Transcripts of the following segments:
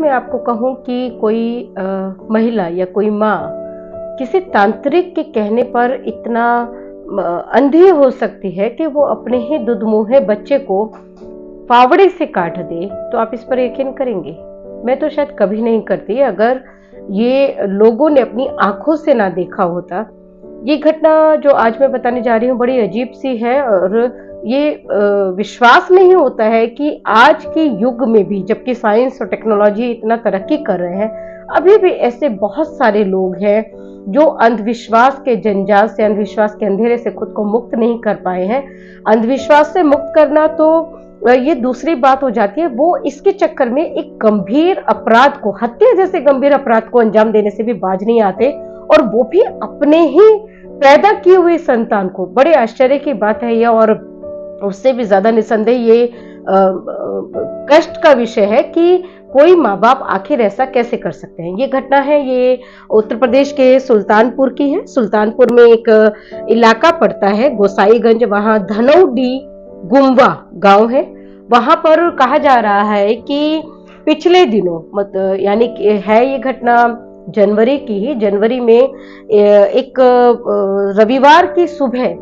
मैं आपको कहूं कि कोई महिला या कोई माँ किसी तांत्रिक के कहने पर इतना अंधी हो सकती है कि वो अपने ही दुधमुहे बच्चे को फावड़े से काट दे, तो आप इस पर यकीन करेंगे? मैं तो शायद कभी नहीं करती अगर ये लोगों ने अपनी आंखों से ना देखा होता। ये घटना जो आज मैं बताने जा रही हूँ बड़ी अजीब सी है और ये विश्वास नहीं होता है कि आज के युग में भी, जबकि साइंस और टेक्नोलॉजी इतना तरक्की कर रहे हैं, अभी भी ऐसे बहुत सारे लोग हैं जो अंधविश्वास के जंजाल से, अंधविश्वास के अंधेरे से खुद को मुक्त नहीं कर पाए हैं। अंधविश्वास से मुक्त करना तो ये दूसरी बात हो जाती है, वो इसके चक्कर में एक गंभीर अपराध को, हत्या जैसे गंभीर अपराध को अंजाम देने से भी बाज नहीं आते, और वो भी अपने ही पैदा किए हुए संतान को। बड़े आश्चर्य की बात है यह, और उससे भी ज्यादा निसंदेह ये कष्ट का विषय है कि कोई माँ बाप आखिर ऐसा कैसे कर सकते हैं। ये घटना है, ये उत्तर प्रदेश के सुल्तानपुर की है। सुल्तानपुर में एक इलाका पड़ता है गोसाईगंज, वहां धनौडी गुम्बा गांव है। वहां पर कहा जा रहा है कि पिछले दिनों, मतलब यानी है ये घटना जनवरी की ही, जनवरी में एक रविवार की सुबह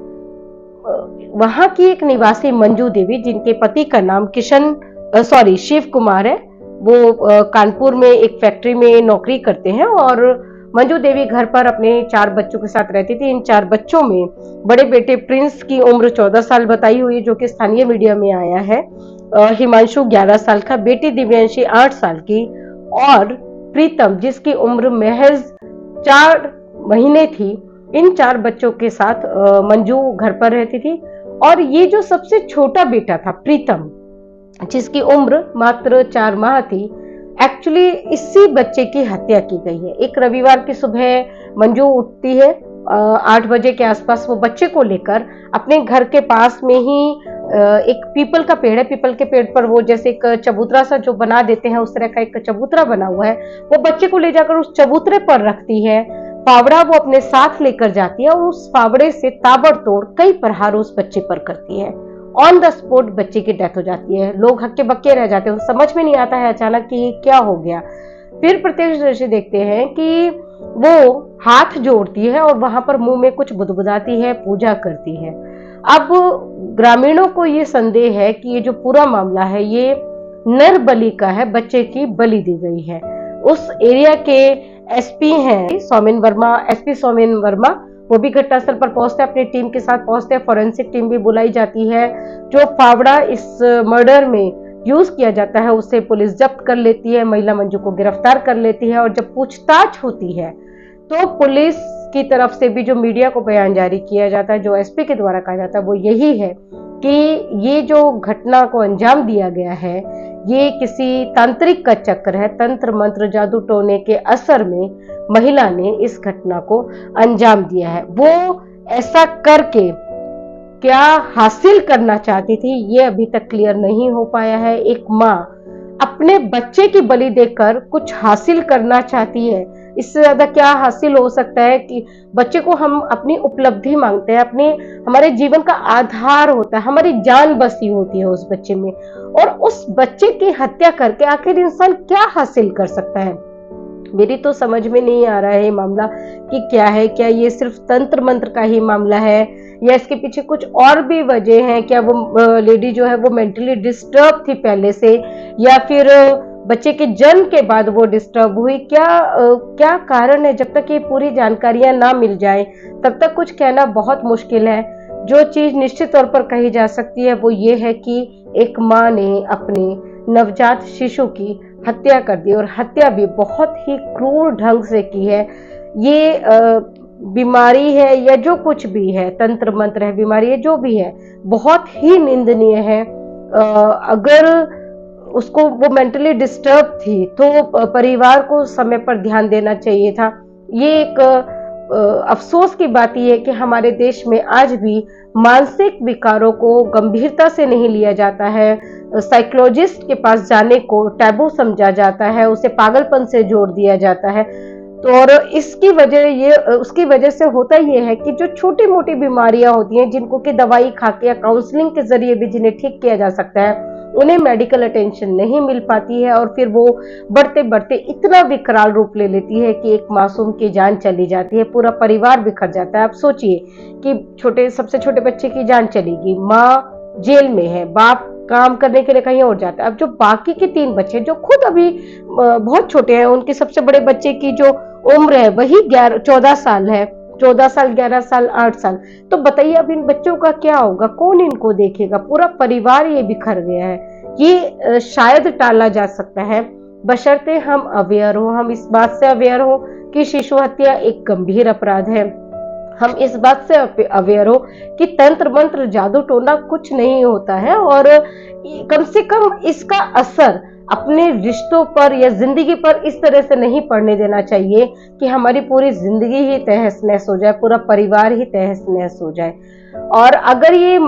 वहां की एक निवासी मंजू देवी, जिनके पति का नाम शिव कुमार है, वो कानपुर में एक फैक्ट्री में नौकरी करते हैं, और मंजू देवी घर पर अपने 4 बच्चों के साथ रहती थी। इन 4 बच्चों में बड़े बेटे प्रिंस की उम्र 14 साल बताई हुई, जो कि स्थानीय मीडिया में आया है। हिमांशु 11 साल का, बेटी दिव्यांशी 8 साल की, और प्रीतम जिसकी उम्र महज 4 महीने थी। इन 4 बच्चों के साथ मंजू घर पर रहती थी। और ये जो सबसे छोटा बेटा था प्रीतम, जिसकी उम्र मात्र 4 माह थी, एक्चुअली इसी बच्चे की हत्या की गई है। एक रविवार की सुबह मंजू उठती है 8 बजे के आसपास, वो बच्चे को लेकर अपने घर के पास में ही एक पीपल का पेड़ है, पीपल के पेड़ पर वो जैसे एक चबूतरा सा जो बना देते हैं, उस तरह का एक चबूतरा बना हुआ है, वो बच्चे को ले जाकर उस चबूतरे पर रखती है। फावड़ा वो अपने साथ लेकर जाती है और उस फावड़े से ताबड़तोड़ कई प्रहार उस बच्चे पर करती है। ऑन द स्पॉट बच्चे की डेथ हो जाती है। लोग हक्के बक्के रह जाते हैं, समझ में नहीं आता है अचानक कि ये क्या हो गया। फिर प्रत्यक्षदर्शी देखते हैं कि वो हाथ जोड़ती है और वहां पर मुंह में कुछ बुदबुदाती है, पूजा करती है। अब ग्रामीणों को ये संदेह है कि ये जो पूरा मामला है ये नर बलि का है, बच्चे की बलि दी गई है। उस एरिया के एसपी हैं एसपी सौमेन वर्मा, वो भी घटनास्थल पर पहुंचते हैं, अपनी टीम के साथ पहुंचते हैं। फॉरेंसिक टीम भी बुलाई जाती है। जो फावड़ा इस मर्डर में यूज किया जाता है उसे पुलिस जब्त कर लेती है, महिला मंजू को गिरफ्तार कर लेती है। और जब पूछताछ होती है तो पुलिस की तरफ से भी जो मीडिया को बयान जारी किया जाता है, जो एसपी के द्वारा कहा जाता है, वो यही है कि ये जो घटना को अंजाम दिया गया है ये किसी तांत्रिक का चक्र है। तंत्र मंत्र जादू टोने के असर में महिला ने इस घटना को अंजाम दिया है। वो ऐसा करके क्या हासिल करना चाहती थी ये अभी तक क्लियर नहीं हो पाया है। एक माँ अपने बच्चे की बलि देकर कुछ हासिल करना चाहती है, इससे ज्यादा क्या हासिल हो सकता है? कि बच्चे को हम अपनी उपलब्धि मांगते हैं, हमारे जीवन का आधार होता है, हमारी जान बसी होती है उस बच्चे में, और उस बच्चे की हत्या करके आखिर इंसान क्या हासिल कर सकता है? मेरी तो समझ में नहीं आ रहा है ये मामला कि क्या है। क्या ये सिर्फ तंत्र मंत्र का ही मामला है या इसके पीछे कुछ और भी वजह है? क्या वो लेडी जो है वो मेंटली डिस्टर्ब थी पहले से, या फिर बच्चे के जन्म के बाद वो डिस्टर्ब हुई? क्या कारण है? जब तक ये पूरी जानकारियां ना मिल जाए तब तक कुछ कहना बहुत मुश्किल है। जो चीज निश्चित तौर पर कही जा सकती है वो ये है कि एक माँ ने अपने नवजात शिशु की हत्या कर दी, और हत्या भी बहुत ही क्रूर ढंग से की है। ये बीमारी है या जो कुछ भी है, तंत्र मंत्र है, बीमारी है, जो भी है, बहुत ही निंदनीय है। अगर उसको वो मेंटली डिस्टर्ब थी तो परिवार को समय पर ध्यान देना चाहिए था। ये एक अफसोस की बात यह है कि हमारे देश में आज भी मानसिक विकारों को गंभीरता से नहीं लिया जाता है। साइकोलॉजिस्ट के पास जाने को टैबू समझा जाता है, उसे पागलपन से जोड़ दिया जाता है। तो और उसकी वजह से होता ये है कि जो छोटी मोटी बीमारियां होती हैं, जिनको कि दवाई खा के या काउंसलिंग के जरिए भी जिन्हें ठीक किया जा सकता है, उन्हें मेडिकल अटेंशन नहीं मिल पाती है और फिर वो बढ़ते बढ़ते इतना विकराल रूप ले लेती है कि एक मासूम की जान चली जाती है, पूरा परिवार बिखर जाता है। आप सोचिए कि सबसे छोटे बच्चे की जान चलेगी, माँ जेल में है, बाप काम करने के लिए कहीं और जाता है। अब जो बाकी के 3 बच्चे जो खुद अभी बहुत छोटे हैं, उनके सबसे बड़े बच्चे की जो उम्र है वही 14 साल है, 14 साल, 11 साल, 8 साल। तो बताइए अब इन बच्चों का क्या होगा, कौन इनको देखेगा? पूरा परिवार ये बिखर गया है। ये शायद टाला जा सकता है, बशर्ते हम अवेयर हो, हम इस बात से अवेयर हो कि शिशु हत्या एक गंभीर अपराध है। हम इस बात से अवेयर हो कि तंत्र मंत्र जादू टोना कुछ नहीं होता है और कम से कम इसका असर अपने रिश्तों पर या जिंदगी पर इस तरह से नहीं पड़ने देना चाहिए कि हमारी पूरी जिंदगी ही तहस नहस हो जाए, पूरा परिवार ही तहस नहस हो जाए। और अगर ये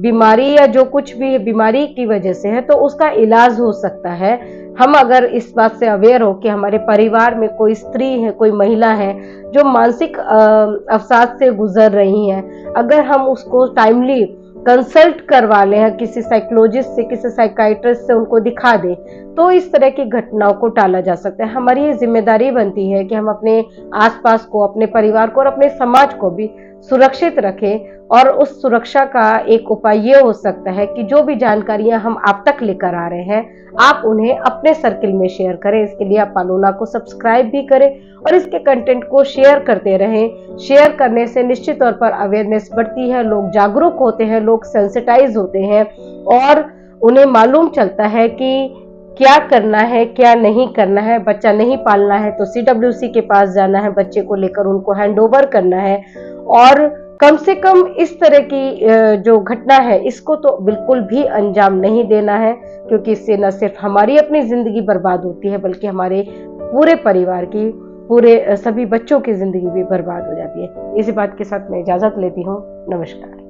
बीमारी या जो कुछ भी बीमारी की वजह से है तो उसका इलाज हो सकता है। हम अगर इस बात से अवेयर हो कि हमारे परिवार में कोई स्त्री है, कोई महिला है जो मानसिक अवसाद से गुजर रही है, अगर हम उसको टाइमली कंसल्ट करवा लें, किसी साइकोलॉजिस्ट से, किसी साइकाइट्रिस्ट से उनको दिखा दें, तो इस तरह की घटनाओं को टाला जा सकता है। हमारी ये जिम्मेदारी बनती है कि हम अपने आसपास को, अपने परिवार को और अपने समाज को भी सुरक्षित रखें। और उस सुरक्षा का एक उपाय ये हो सकता है कि जो भी जानकारियां हम आप तक लेकर आ रहे हैं, आप उन्हें अपने सर्किल में शेयर करें। इसके लिए आप पालोना को सब्सक्राइब भी करें और इसके कंटेंट को शेयर करते रहें। शेयर करने से निश्चित तौर पर अवेयरनेस बढ़ती है, लोग जागरूक होते हैं, लोग सेंसिटाइज होते हैं और उन्हें मालूम चलता है कि क्या करना है, क्या नहीं करना है। बच्चा नहीं पालना है तो CWC के पास जाना है, बच्चे को लेकर उनको हैंड ओवर करना है और कम से कम इस तरह की जो घटना है इसको तो बिल्कुल भी अंजाम नहीं देना है, क्योंकि इससे न सिर्फ हमारी अपनी जिंदगी बर्बाद होती है बल्कि हमारे पूरे परिवार की, पूरे सभी बच्चों की जिंदगी भी बर्बाद हो जाती है। इसी बात के साथ मैं इजाजत लेती हूँ। नमस्कार।